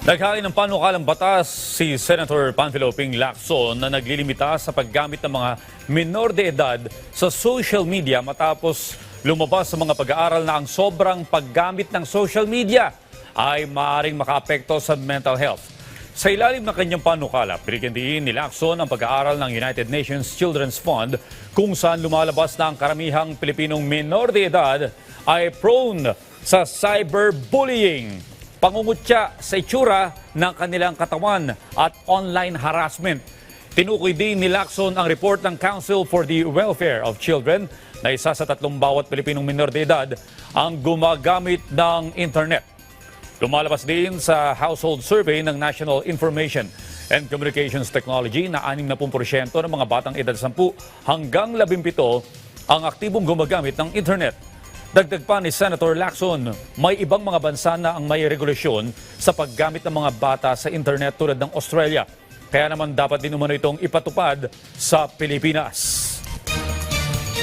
Naghain ng panukalang batas si Senator Panfilo Ping Lacson na naglilimita sa paggamit ng mga minor de edad sa social media matapos lumabas sa mga pag-aaral na ang sobrang paggamit ng social media ay maaaring makaapekto sa mental health. Sa ilalim ng kanyang panukala, binigyan din ni Lacson ang pag-aaral ng United Nations Children's Fund kung saan lumalabas na ang karamihang Pilipinong minor de edad ay prone sa cyberbullying, pangungutya sa itsura ng kanilang katawan at online harassment. Tinukoy din ni Lacson ang report ng Council for the Welfare of Children na isa sa 3 bawat Pilipinong minor de edad ang gumagamit ng internet. Lumalabas din sa household survey ng National Information and Communications Technology na 60% ng mga batang edad 10 hanggang 17 ang aktibong gumagamit ng internet. Dagdag pa ni Senator Lacson, may ibang mga bansa na ang may regulasyon sa paggamit ng mga bata sa internet tulad ng Australia. Kaya naman dapat din umano itong ipatupad sa Pilipinas.